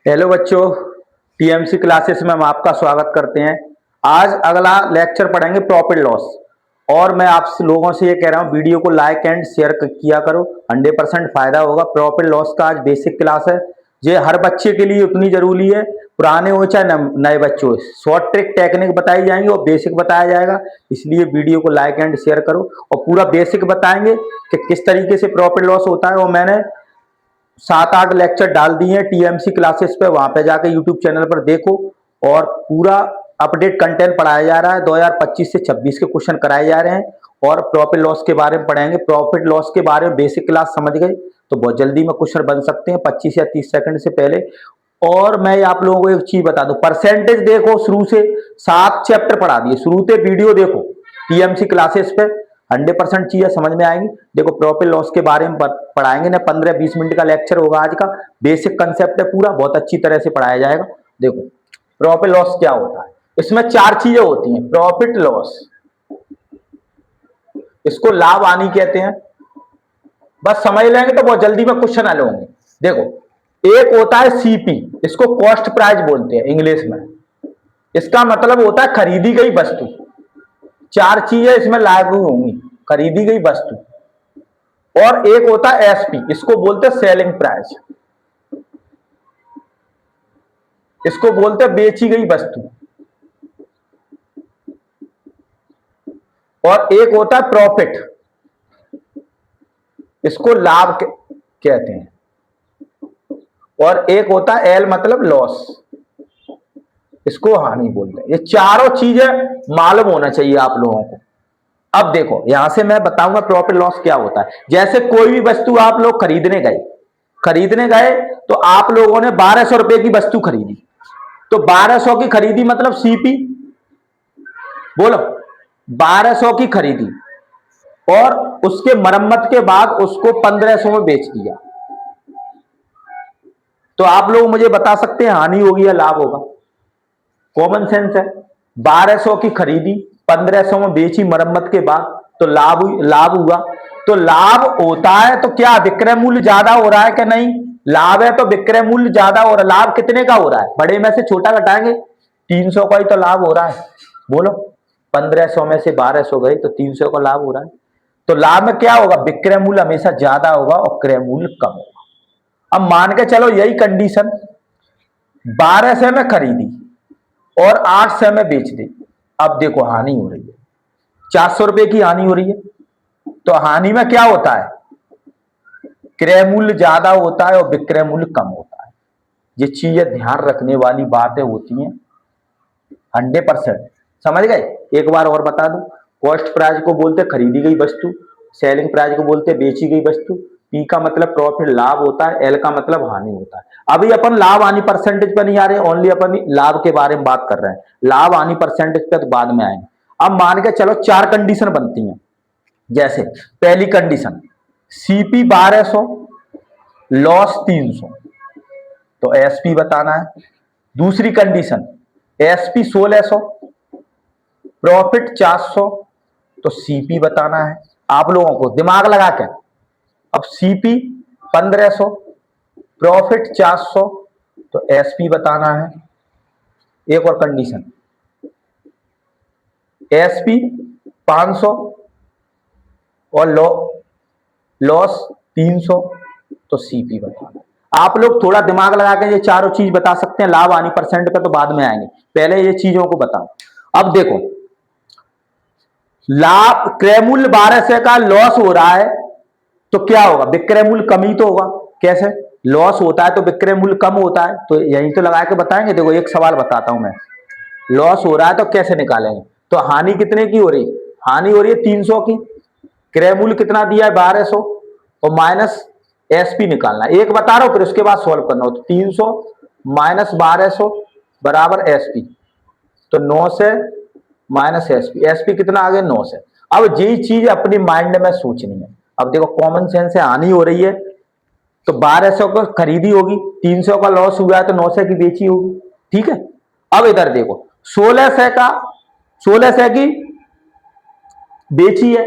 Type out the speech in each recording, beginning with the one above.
Hello बच्चों, TMC classes में हम आपका स्वागत करते हैं। आज अगला लेक्चर पढ़ेंगे प्रॉफिट लॉस। और मैं आप लोगों से ये कह रहा हूँ, वीडियो को लाइक एंड शेयर किया करो, 100% फायदा होगा। प्रॉफिट लॉस का आज बेसिक क्लास है, ये हर बच्चे के लिए उतनी जरूरी है, पुराने हो चाहे नए बच्चे हो। शॉर्ट ट्रिक टेक्निक बताई जाएंगी और बेसिक बताया जाएगा, इसलिए वीडियो को लाइक एंड शेयर करो। और पूरा बेसिक बताएंगे कि किस तरीके से प्रॉफिट लॉस होता है। और मैंने 7-8 लेक्चर डाल दिए हैं टीएमसी क्लासेस पे, वहां पे जाके यूट्यूब चैनल पर देखो। और पूरा अपडेट कंटेंट पढ़ाया जा रहा है, 2025 से 26 के क्वेश्चन कराए जा रहे हैं। और प्रॉफिट लॉस के बारे में पढ़ाएंगे। प्रॉफिट लॉस के बारे में बेसिक क्लास समझ गए तो बहुत जल्दी में क्वेश्चन बन सकते हैं 25 या 30 सेकंड से पहले। और मैं आप लोगों को एक चीज बता दूं, परसेंटेज देखो, शुरू से 7 चैप्टर पढ़ा दिए, शुरू से वीडियो देखो टीएमसी क्लासेस पे, 100% चीजें समझ में आएंगी। देखो प्रॉफिट लॉस के बारे में पढ़ाएंगे ना, 15-20 मिनट का लेक्चर होगा आज का। बेसिक कंसेप्ट है, पूरा बहुत अच्छी तरह से पढ़ाया जाएगा। देखो प्रॉफिट लॉस क्या होता है, इसमें 4 चीजें होती हैं। प्रॉफिट लॉस, इसको लाभ हानि कहते हैं। बस समझ लेंगे तो बहुत जल्दी में क्वेश्चन हल होंगे। देखो, एक होता है सीपी, इसको कॉस्ट प्राइस बोलते हैं इंग्लिश में। इसका मतलब होता है खरीदी गई वस्तु। 4 चीजें इसमें लागू होंगी, खरीदी गई वस्तु। और एक होता है एसपी, इसको बोलते हैं सेलिंग प्राइस, इसको बोलते हैं बेची गई वस्तु। और एक होता है प्रॉफिट, इसको लाभ कहते हैं। और एक होता है एल मतलब लॉस, इसको हानि बोलते हैं। ये चारों चीजें मालूम होना चाहिए आप लोगों को। अब देखो, यहां से मैं बताऊंगा प्रॉफिट लॉस क्या होता है। जैसे कोई भी वस्तु आप लोग खरीदने गए तो आप लोगों ने 1200 रुपए की वस्तु खरीदी, तो 1200 की खरीदी मतलब सीपी, बोलो 1200 की खरीदी, और उसके मरम्मत के बाद उसको 1500 में बेच दिया, तो आप लोग मुझे बता सकते हैं हानि होगी या लाभ होगा? कॉमन सेंस है। 1200 की खरीदी, 1500 में बेची मरम्मत के बाद, तो लाभ हुआ। तो लाभ होता है तो क्या विक्रय मूल्य ज्यादा हो रहा है कि नहीं? लाभ है तो विक्रय मूल्य ज्यादा हो रहा है। लाभ कितने का हो रहा है? बड़े में से छोटा घटाएंगे, 300 का ही तो लाभ हो रहा है। बोलो, 1500 में से 1200 गए तो 300 का लाभ हो रहा है। तो लाभ में क्या होगा? विक्रय मूल्य हमेशा ज्यादा होगा और क्रय मूल्य कम होगा। अब मान के चलो यही कंडीशन, 1200 में खरीदी और 800 में बेच दी। अब देखो हानि हो रही है, 400 रुपए की हानि हो रही है। तो हानि में क्या होता है? क्रय मूल्य ज्यादा होता है और विक्रय मूल्य कम होता है। ये चीजें ध्यान रखने वाली बातें होती हैं, 100%। समझ गए? एक बार और बता दूं, कॉस्ट प्राइस को बोलते खरीदी गई वस्तु, सेलिंग प्राइस को बोलते बेची गई वस्तु, पी का मतलब प्रॉफिट लाभ होता है, एल का मतलब हानि होता है। अभी अपन लाभ हानि परसेंटेज पर नहीं आ रहे, ओनली अपन लाभ के बारे में बात कर रहे हैं। लाभ हानि परसेंटेज पे तो बाद में आएंगे। अब मान के चलो 4 कंडीशन बनती हैं। जैसे पहली कंडीशन, सीपी 1200, लॉस 300, तो एसपी बताना है। दूसरी कंडीशन, एसपी 1600, प्रॉफिट 400, तो सीपी बताना है आप लोगों को दिमाग लगा के। अब सीपी 1500, प्रॉफिट 400, तो एसपी बताना है। एक और कंडीशन, एसपी 500 और लॉस 300, तो सीपी बताना है। आप लोग थोड़ा दिमाग लगा के ये चारों चीज बता सकते हैं। लाभ हानि परसेंट पे तो बाद में आएंगे, पहले ये चीजों को बताओ। अब देखो, लाभ क्रय मूल्य 1200 का लॉस हो रहा है तो क्या होगा? विक्रय मूल्य कम ही तो होगा। कैसे? लॉस होता है तो विक्रय मूल्य कम होता है, तो यही तो लगा के बताएंगे। देखो एक सवाल बताता हूं मैं, लॉस हो रहा है तो कैसे निकालेंगे? तो हानि कितने की हो रही? हानि हो रही है 300 की, क्रय मूल्य कितना दिया है? 1200, और माइनस एसपी निकालना है। एक बता रहा हूं, फिर उसके बाद सॉल्व करना हो। तो 300 माइनस 1200 बराबर एसपी, तो 9 से माइनस एसपी, एसपी कितना आ गया? 9 से। अब यही चीज अपनी माइंड में सोचनी है। अब देखो कॉमन सेंस से हानि हो रही है तो 1200 को खरीदी होगी, 300 का लॉस हुआ है तो 900 की बेची होगी। ठीक है। अब इधर देखो, 1600 की बेची है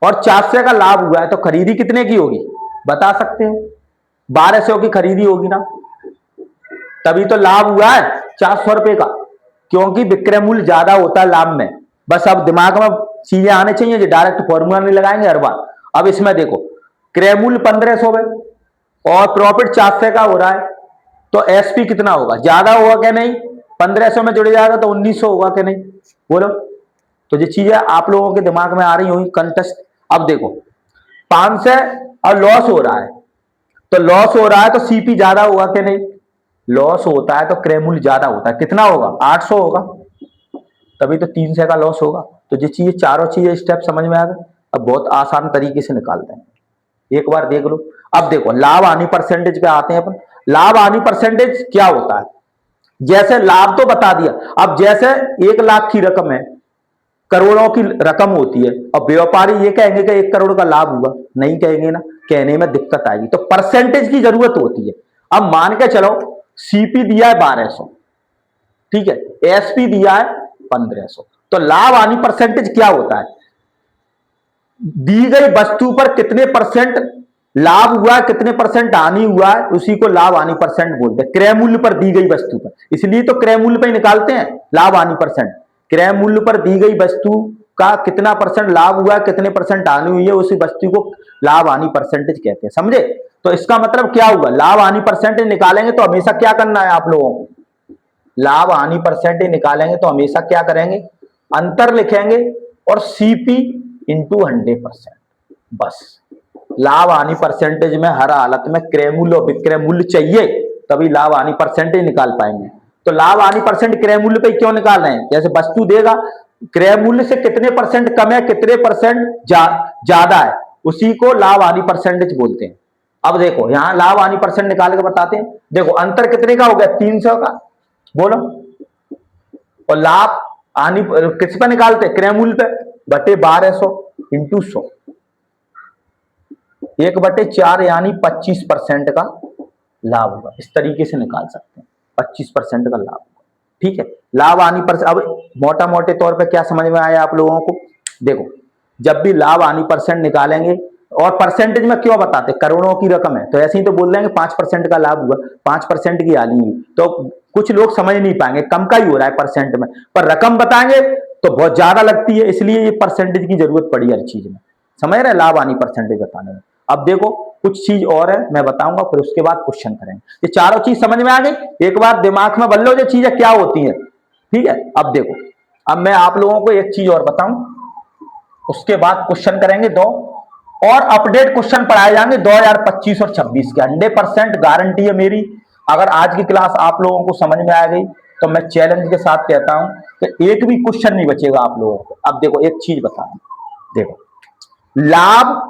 और 400 का लाभ हुआ है, तो खरीदी कितने की होगी? बता सकते हैं? 1200 की खरीदी होगी ना, तभी तो लाभ हुआ है 400 रुपए का, क्योंकि विक्रय मूल्य ज्यादा होता है लाभ में। बस अब दिमाग में चीजें आने चाहिए, जो डायरेक्ट फॉर्मूला नहीं लगाएंगे हर बार। अब इसमें देखो, क्रय मूल्य 1500 है और प्रॉफिट 400 का हो रहा है, तो एसपी कितना होगा, ज्यादा होगा क्या नहीं, 1500 में जुड़ जाएगा तो 1900 होगा क्या नहीं, बोलो। तो ये चीजें आप लोगों के दिमाग में आ रही होंगी कंटेस्ट। अब देखो 500 और लॉस हो रहा है, तो लॉस हो रहा है तो सीपी ज्यादा होगा क्या नहीं, लॉस होता है तो क्रय मूल्य ज्यादा होता है, कितना होगा 800 होगा, तभी तो 300 का लॉस होगा। तो ये चीजें चारों चीजें स्टेप समझ में आ गए। अब बहुत आसान तरीके से निकालते हैं, एक बार देख लो। अब देखो लाभ हानि परसेंटेज पे आते हैं अपन। लाभ हानि परसेंटेज क्या होता है, जैसे लाभ तो बता दिया, अब जैसे 1 लाख की रकम है, करोड़ों की रकम होती है, और व्यापारी ये कहेंगे कि 1 करोड़ का लाभ हुआ, नहीं कहेंगे ना, कहने में दिक्कत आएगी, तो परसेंटेज की जरूरत होती है। अब मान के चलो सीपी दिया है 1200, ठीक है, एसपी दिया है 1500, तो लाभ हानि परसेंटेज क्या होता है, दी गई वस्तु पर कितने परसेंट लाभ हुआ है, कितने परसेंट हानि हुआ है, उसी को लाभ हानि परसेंट बोलते हैं, क्रय मूल्य पर दी गई वस्तु पर। इसलिए तो क्रय मूल्य पर ही निकालते हैं लाभ हानि परसेंट। क्रय मूल्य पर दी गई वस्तु का कितना परसेंट लाभ हुआ है, कितने परसेंट हानि हुई है, उसी वस्तु को लाभ हानि परसेंटेज कहते हैं, समझे। तो इसका मतलब क्या हुआ, लाभ हानि परसेंटेज निकालेंगे तो हमेशा क्या करना है आप लोगों को, लाभ हानि परसेंटेज निकालेंगे तो हमेशा क्या करेंगे, अंतर लिखेंगे और सीपी इंटू 100%, बस। लाभ हानि परसेंटेज में हर हालत में क्रय मूल्य और विक्रय मूल्य चाहिए, तभी लाभ हानि परसेंटेज निकाल पाएंगे। तो लाभ हानि परसेंट क्रय मूल्य पे क्यों निकाल रहे हैं, जैसे वस्तु देगा, क्रय मूल्य से कितने परसेंट कम है, कितने परसेंट ज्यादा है, उसी को लाभ हानि परसेंटेज बोलते हैं। अब देखो यहां लाभ हानि परसेंट निकाल के बताते हैं। देखो अंतर कितने का हो गया, 300 का, बोलो। और लाभ हानि किस पे निकालते हैं, क्रय मूल्य पे, बटे 1200 इंटू 100, 1/4 यानी 25% का लाभ होगा। इस तरीके से निकाल सकते हैं, 25% का लाभ होगा, ठीक है। लाभ हानि परसेंट, अब मोटा मोटे तौर पे क्या समझ में आया आप लोगों को, देखो जब भी लाभ हानि परसेंट निकालेंगे, और परसेंटेज में क्यों बताते, करोड़ों की रकम है तो ऐसे ही तो बोल देंगे 5% का लाभ हुआ, 5% की हानि हुई, तो कुछ लोग समझ नहीं पाएंगे, कम का ही हो रहा है परसेंट में, पर रकम बताएंगे तो बहुत ज्यादा लगती है, इसलिए ये परसेंटेज की जरूरत पड़ी हर चीज में, समझ रहे, लाभ हानि परसेंटेज बताने में। अब देखो कुछ चीज और है मैं बताऊंगा, फिर उसके बाद क्वेश्चन करेंगे। ये चारों चीज समझ में आ गई, एक बार दिमाग में बदलो ये चीजें क्या होती है, ठीक है। अब देखो, अब मैं आप लोगों को एक चीज और बताऊं, उसके बाद क्वेश्चन करेंगे दो, और अपडेट क्वेश्चन पढ़ाए जाएंगे 2025 और 26 के, 100% गारंटी है मेरी। अगर आज की क्लास आप लोगों को समझ में आ गई तो मैं चैलेंज के साथ कहता हूं कि एक भी क्वेश्चन नहीं बचेगा आप लोगों को। अब देखो एक चीज बता, देखो लाभ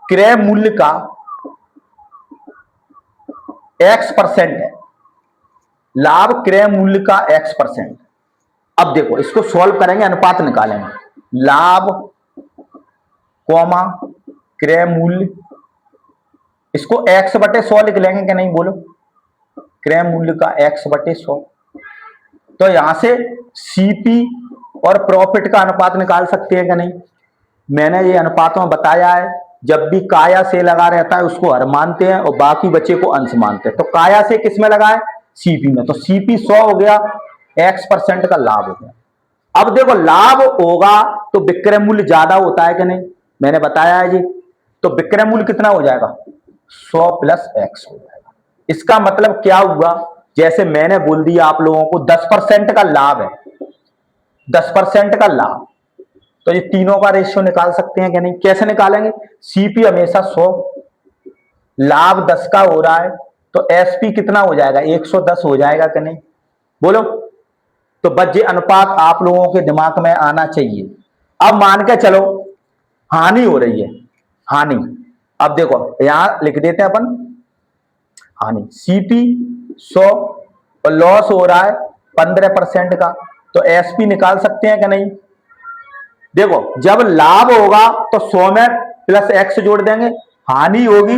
क्रय मूल्य का X% है, लाभ क्रय मूल्य का X%। अब देखो इसको सॉल्व करेंगे, अनुपात निकालेंगे, लाभ कॉमा क्रय मूल्य, इसको X/100 लिख लेंगे क्या नहीं, बोलो, क्रय मूल्य का X/100। तो यहां से सीपी और प्रॉफिट का अनुपात निकाल सकते हैं क्या नहीं, मैंने ये अनुपातों में बताया है, जब भी काया से लगा रहता है उसको हर मानते हैं और बाकी बचे को अंश मानते हैं। तो काया से किस में लगा है, सीपी में, तो सीपी 100 हो गया, X% का लाभ हो गया। अब देखो लाभ होगा तो विक्रय मूल्य ज्यादा होता है कि नहीं, मैंने बताया है जी, तो विक्रय मूल्य कितना हो जाएगा, 100 + X हो जाएगा। इसका मतलब क्या हुआ, जैसे मैंने बोल दिया आप लोगों को 10% का लाभ है, 10% का लाभ, तो ये तीनों का रेशियो निकाल सकते हैं क्या नहीं, कैसे निकालेंगे, सीपी हमेशा 100, लाभ 10 का हो रहा है, तो एसपी कितना हो जाएगा, 110 हो जाएगा कि नहीं, बोलो। तो बस ये अनुपात आप लोगों के दिमाग में आना चाहिए। अब मान के चलो हानि हो रही है, हानि, अब देखो यहां लिख देते हैं अपन हानि, सीपी 100 और लॉस हो रहा है 15% का, तो एसपी निकाल सकते हैं कि नहीं। देखो जब लाभ होगा तो 100 में +X जोड़ देंगे, हानि होगी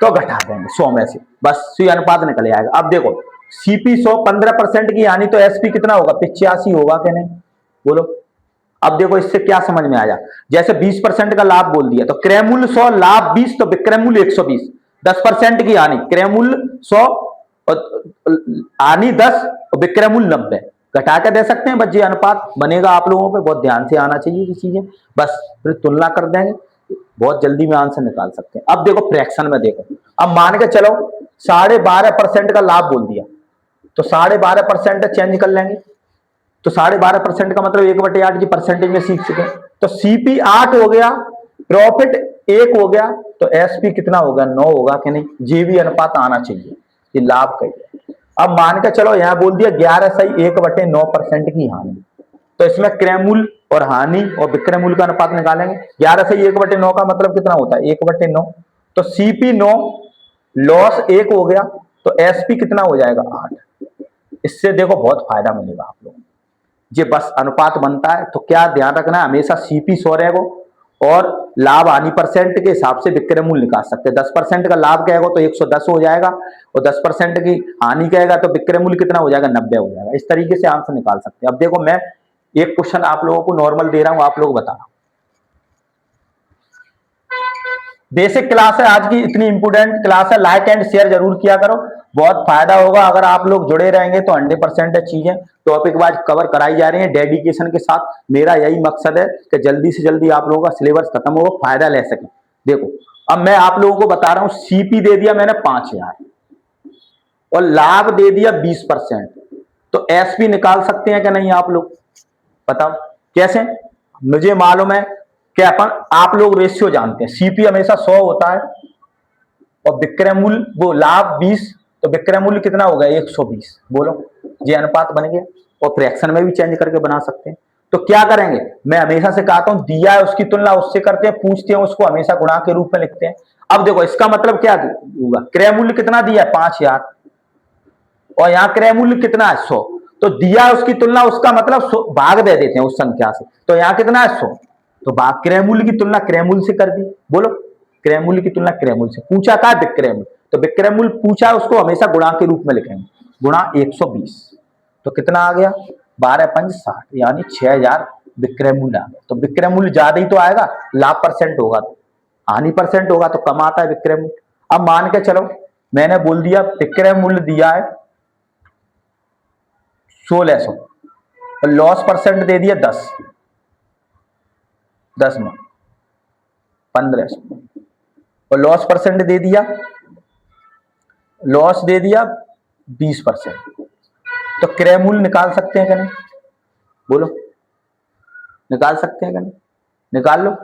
तो घटा देंगे 100 में से, बस सी अनुपात निकल आएगा। अब देखो सीपी 100, 15% की हानि, तो एसपी कितना होगा, 85 होगा कि नहीं, बोलो। अब देखो इससे क्या समझ में आया, जैसे 20% का लाभ बोल दिया तो क्रय मूल्य 100, लाभ 20, तो विक्रय मूल्य 120, 10% की हानि, क्रय मूल्य 100 और हानि 10 और विक्रय मूल्य 90, घटा के दे सकते हैं। बस ये अनुपात बनेगा आप लोगों पे, बहुत ध्यान से आना चाहिए ये चीजें, बस फिर तुलना कर देंगे, बहुत जल्दी में आंसर निकाल सकते हैं। अब देखो फ्रैक्शन में देखो, अब मान के चलो 12.5% का लाभ बोल दिया, तो 12.5% चेंज कर लेंगे, तो 12.5% का मतलब 1/8 की परसेंटेज में सीख चुके हैं, तो सीपी 8 हो गया, प्रॉफिट 1 हो गया, तो एसपी कितना होगा, 9 होगा कि नहीं, ये भी अनुपात आना चाहिए, ये लाभ का। अब मान के चलो यहां बोल दिया 11 सही 1/9% की हानि, तो इसमें क्रय मूल्य और हानि और विक्रय मूल्य का अनुपात निकालेंगे। 11 सही 1/9 का मतलब कितना होता है, 1/9, तो सीपी 9, लॉस 1 हो गया, तो एसपी कितना हो जाएगा, 8। इससे देखो बहुत फायदा मिलेगा आप लोगों को, ये बस अनुपात बनता है, तो क्या ध्यान रखना है, हमेशा सीपी 100 रहेगा और लाभ हानि परसेंट के हिसाब से विक्रय मूल्य निकाल सकते हैं। 10% का लाभ कहेगा तो 110 हो जाएगा, और 10% की हानि कहेगा तो विक्रय मूल्य कितना हो जाएगा, 90 हो जाएगा। इस तरीके से आंसर निकाल सकते हैं। अब देखो मैं एक क्वेश्चन आप लोगों को नॉर्मल दे रहा हूं, आप लोग बताना। बेसिक क्लास है आज की, इतनी इंपोर्टेंट क्लास है, लाइक एंड शेयर जरूर किया करो, बहुत फायदा होगा अगर आप लोग जुड़े रहेंगे तो 100% चीजें टॉपिक वाइज कवर कराई जा रही है डेडिकेशन के साथ। मेरा यही मकसद है कि जल्दी से जल्दी आप लोगों का सिलेबस खत्म हो, फायदा ले सके। देखो अब मैं आप लोगों को बता रहा हूं, सीपी दे दिया मैंने 5000 और लाभ दे दिया 20%, तो एसपी निकाल सकते हैं कि नहीं आप लोग, बताओ कैसे। मुझे मालूम है कि अपन आप लोग रेशियो जानते हैं, सीपी हमेशा 100 होता है और विक्रय मूल्य वो लाभ 20, तो विक्रय मूल्य कितना होगा, 120। बोलो ये अनुपात बन गया, और फ्रैक्शन में भी चेंज करके बना सकते हैं। तो क्या करेंगे, मैं हमेशा से कहता हूं दिया है उसकी तुलना उससे करते हैं, पूछते हैं उसको हमेशा गुणा के रूप में लिखते हैं। अब देखो इसका मतलब क्या होगा, क्रय मूल्य कितना दिया है, 5000, और यहाँ क्रय मूल्य कितना है, 100, तो दिया उसकी तुलना उसका मतलब भाग दे देते हैं उस संख्या से, तो यहाँ कितना है, 100, तो भाग क्रय मूल्य की तुलना क्रय मूल्य से कर दी। बोलो क्रय मूल्य की तुलना क्रय मूल्य से, पूछा का विक्रय मूल्य, तो विक्रय मूल्य पूछा उसको हमेशा गुणा के रूप में लिखेंगे, गुणा 120, तो कितना आ गया, 12 पंच 60, यानी 6000 विक्रय मूल्य आ गया। तो विक्रय मूल्य ज्यादा ही तो आएगा, लाभ परसेंट होगा तो, हानि परसेंट होगा तो कम आता है विक्रय मूल्य। अब मान के चलो मैंने बोल दिया विक्रय मूल्य दिया है 1600 और लॉस परसेंट दे दिया 10, 10 में 1500, और लॉस परसेंट दे दिया, लॉस दे दिया 20%, तो क्रय मूल्य निकाल सकते हैं क्या नहीं, बोलो निकाल सकते हैं क्या नहीं, निकाल लो,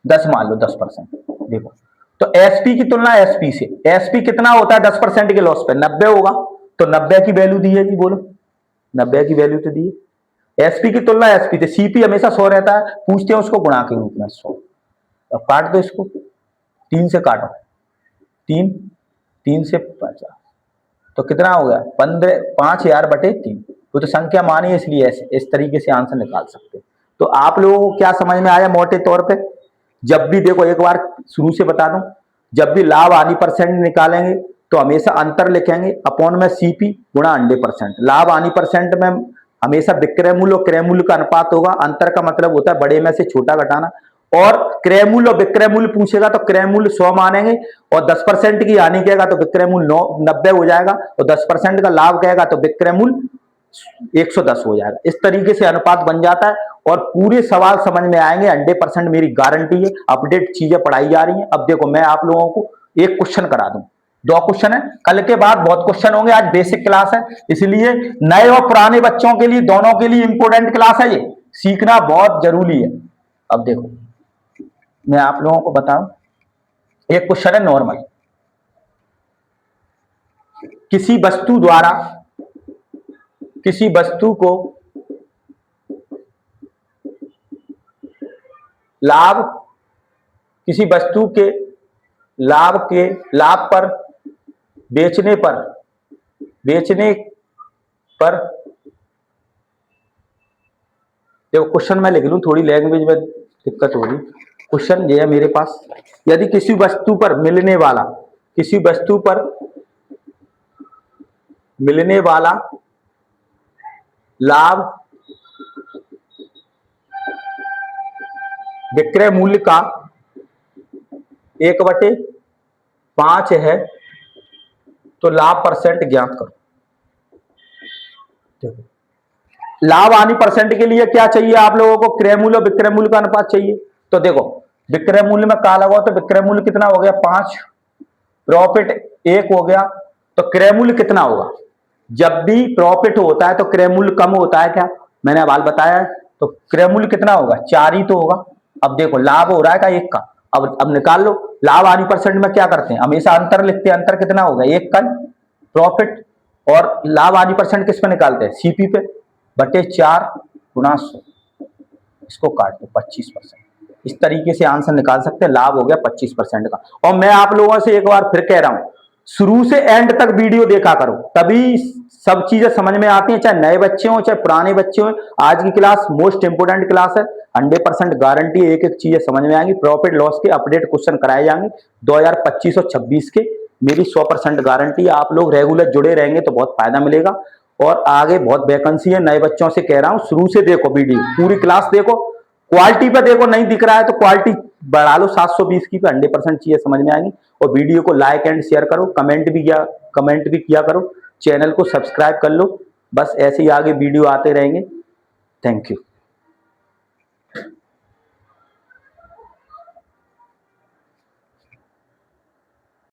10 मान लो 10%। देखो तो एसपी की तुलना एसपी से, एसपी कितना होता है 10% के लॉस पे, 90 होगा, तो 90 की वैल्यू दी है जी, बोलो 90 की वैल्यू तो दी है। एसपी की तुलना एसपी से, सीपी हमेशा 100 रहता है, पूछते हैं उसको गुणा के रूप में 100। अब काट दो इसको, 3 से काटो, 3, 3 से 50, तो कितना हो गया 15, 5000/3, तो संख्या मानी है इसलिए इस तरीके से आंसर निकाल सकते हैं। तो आप लोगों को क्या समझ में आया मोटे तौर पे, जब भी देखो एक बार शुरू से बता दूं, जब भी लाभ हानि परसेंट निकालेंगे तो हमेशा अंतर लिखेंगे अपॉन में सीपी गुणा 100%, लाभ हानि परसेंट में हमेशा विक्रय मूल्य और क्रय मूल्य का अनुपात होगा, अंतर का मतलब होता है बड़े में से छोटा घटाना, और क्रय मूल्य और विक्रय मूल्य पूछेगा तो क्रय मूल्य 100 मानेंगे, और 10% की हानि कहेगा तो विक्रय मूल्य 90 हो जाएगा, और 10% का लाभ कहेगा तो विक्रय मूल्य 110 हो जाएगा। इस तरीके से अनुपात बन जाता है, और पूरे सवाल समझ में आएंगे, 100% मेरी गारंटी है, अपडेट चीजें पढ़ाई जा रही हैं। अब देखो मैं आप लोगों को एक क्वेश्चन करा दूं, 2 क्वेश्चन है, कल के बाद बहुत क्वेश्चन होंगे, आज बेसिक क्लास है, इसलिए नए और पुराने बच्चों के लिए दोनों के लिए इंपोर्टेंट क्लास है, ये सीखना बहुत जरूरी है। अब देखो मैं आप लोगों को बताऊं, एक क्वेश्चन है नॉर्मल, किसी वस्तु द्वारा किसी वस्तु को लाभ, किसी वस्तु के लाभ पर बेचने पर देखो क्वेश्चन मैं लिख लूं, थोड़ी लैंग्वेज में दिक्कत हो रही, क्वेश्चन ये है मेरे पास, यदि किसी वस्तु पर मिलने वाला लाभ विक्रय मूल्य का 1/4 5 है तो लाभ परसेंट ज्ञात करो। देखो, लाभ हानि परसेंट के लिए क्या चाहिए आप लोगों को? क्रय मूल्य और विक्रय मूल्य का अनुपात चाहिए। तो देखो विक्रय मूल्य में कहा लगाओ तो विक्रय मूल्य कितना हो गया 5, प्रॉफिट 1 हो गया, तो क्रय मूल्य कितना होगा? जब भी प्रॉफिट होता है तो क्रय मूल्य कम होता है क्या? मैंने अबाल बताया है। तो क्रय मूल्य कितना होगा? 4 ही तो होगा। अब देखो लाभ हो रहा है का 1 का, अब निकाल लो। लाभ हानि परसेंट में क्या करते हैं, हमेशा अंतर लिखते हैं। अंतर कितना होगा? 1 का प्रॉफिट, और लाभ हानि परसेंट किस पे निकालते हैं? सीपी पे, बटे 4 गुना 100, इसको काट दो 25%। इस तरीके से आंसर निकाल सकते हैं। लाभ हो गया 25% का। और मैं आप लोगों से एक बार फिर कह रहा हूं, शुरू से एंड तक वीडियो देखा करो, तभी सब चीजें समझ में आती हैं, चाहे नए बच्चे हो चाहे पुराने बच्चे हो। आज की क्लास मोस्ट इंपोर्टेंट क्लास है, 100% गारंटी, एक एक चीजें समझ में आएंगी। प्रॉफिट लॉस के अपडेट क्वेश्चन कराए जाएंगे 2025 और 26 के, मेरी 100% गारंटी है। आप लोग रेगुलर जुड़े रहेंगे तो बहुत फायदा मिलेगा। और आगे बहुत वैकेंसी है, नए बच्चों से कह रहा हूं शुरू से देखो वीडियो, पूरी क्लास देखो। क्वालिटी पे देखो, नहीं दिख रहा है तो क्वालिटी बढ़ा लो 720 की पे, 100% चीजें समझ में आएंगी। और वीडियो को लाइक एंड शेयर करो, कमेंट भी किया करो, चैनल को सब्सक्राइब कर लो। बस ऐसे ही आगे वीडियो आते रहेंगे। Thank you.